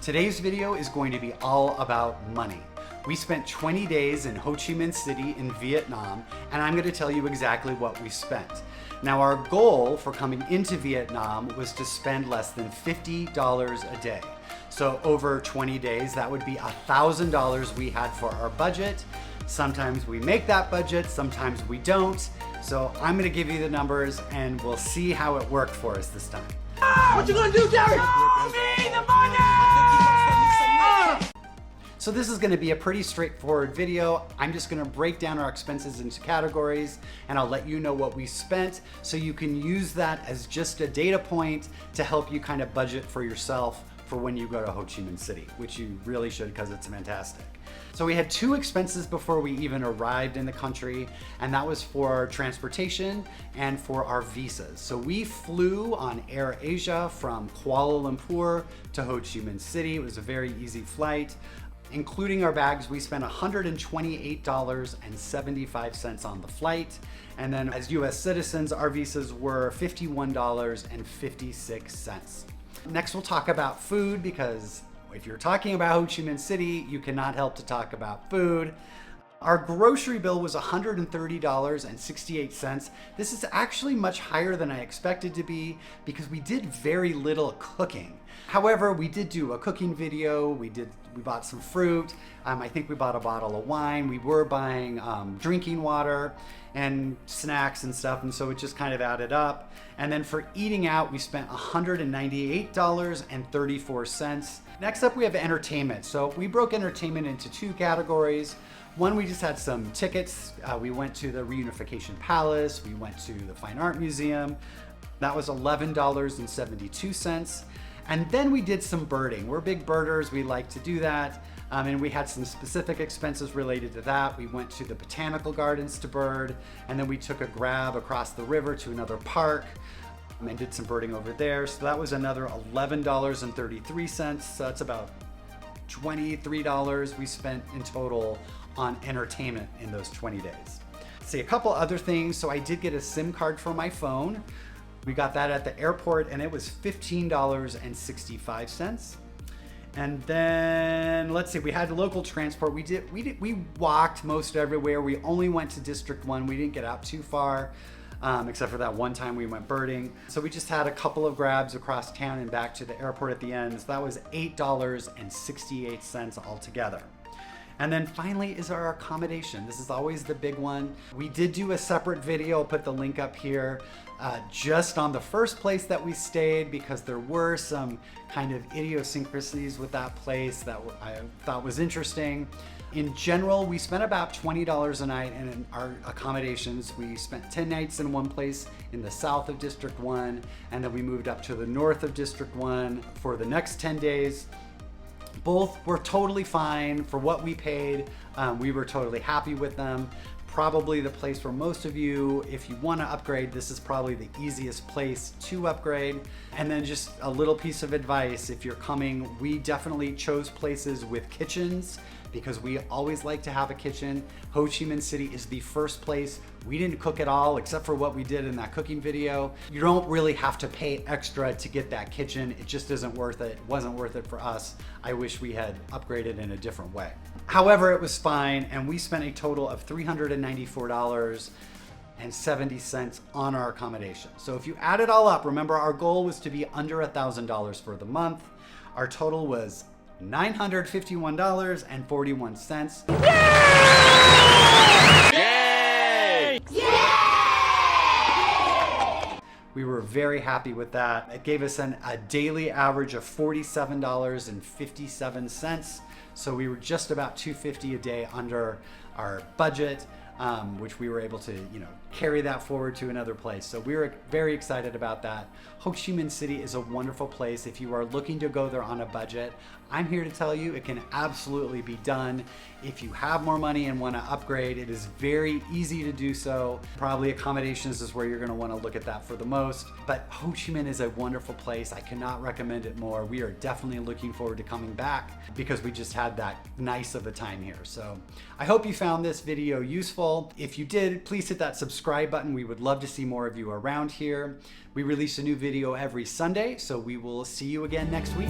Today's video is going to be all about money. We spent 20 days in Ho Chi Minh City in Vietnam, and I'm going to tell you exactly what we spent. Now, our goal for coming into Vietnam was to spend less than $50 a day. So over 20 days, that would be $1,000 we had for our budget. Sometimes we make that budget, sometimes we don't. So I'm going to give you the numbers and we'll see how it worked for us this time. What you gonna do, Gary? Show me the money! So this is going to be a pretty straightforward video. I'm just going to break down our expenses into categories and I'll let you know what we spent so you can use that as just a data point to help you kind of budget for yourself for when you go to Ho Chi Minh City, which you really should because it's fantastic. So we had two expenses before we even arrived in the country, and that was for transportation and for our visas. So we flew on Air Asia from Kuala Lumpur to Ho Chi Minh City. It was a very easy flight. Including our bags, we spent $128.75 on the flight. And then as US citizens, our visas were $51.56. Next, we'll talk about food because if you're talking about Ho Chi Minh City, you cannot help to talk about food. Our grocery bill was $130.68. This is actually much higher than I expected to be because we did very little cooking. However, we did do a cooking video. We bought some fruit. I think we bought a bottle of wine. We were buying drinking water and snacks and stuff. And so it just kind of added up. And then for eating out, we spent $198.34. Next up, we have entertainment. So we broke entertainment into two categories. One, we just had some tickets. We went to the Reunification Palace. We went to the Fine Art Museum. That was $11.72. And then we did some birding. We're big birders, we like to do that. And we had some specific expenses related to that. We went to the botanical gardens to bird, and then we took a grab across the river to another park and did some birding over there. So that was another $11.33. So that's about $23 we spent in total on entertainment in those 20 days. Let's see, a couple other things. So I did get a SIM card for my phone. We got that at the airport and it was $15.65. And then let's see, we had local transport. We walked most everywhere. We only went to District 1. We didn't get out too far, except for that one time we went birding. So we just had a couple of grabs across town and back to the airport at the end. So that was $8.68 altogether. And then finally is our accommodation. This is always the big one. We did do a separate video, I'll put the link up here, just on the first place that we stayed because there were some kind of idiosyncrasies with that place that I thought was interesting. In general, we spent about $20 a night in our accommodations. We spent 10 nights in one place in the south of District 1, and then we moved up to the north of District 1 for the next 10 days. Both were totally fine for what we paid. We were totally happy with them. Probably the place for most of you, if you want to upgrade, this is probably the easiest place to upgrade. And then just a little piece of advice, if you're coming, we definitely chose places with kitchens because we always like to have a kitchen. Ho Chi Minh City is the first place. We didn't cook at all except for what we did in that cooking video. You don't really have to pay extra to get that kitchen. It just isn't worth it. It wasn't worth it for us. I wish we had upgraded in a different way. However, it was fine, and we spent a total of $394.70 on our accommodation. So if you add it all up, remember our goal was to be under $1,000 for the month. Our total was $951.41. Yay! Yay! We were very happy with that. It gave us a daily average of $47.57. So we were just about $250 a day under our budget, which we were able to, carry that forward to another place. So we were very excited about that. Ho Chi Minh City is a wonderful place. If you are looking to go there on a budget, I'm here to tell you it can absolutely be done. If you have more money and want to upgrade, it is very easy to do so. Probably accommodations is where you're going to want to look at that for the most. But Ho Chi Minh is a wonderful place. I cannot recommend it more. We are definitely looking forward to coming back because we just had that nice of a time here. So I hope you found this video useful. If you did, please hit that subscribe button. We would love to see more of you around here. We release a new video every Sunday, so we will see you again next week.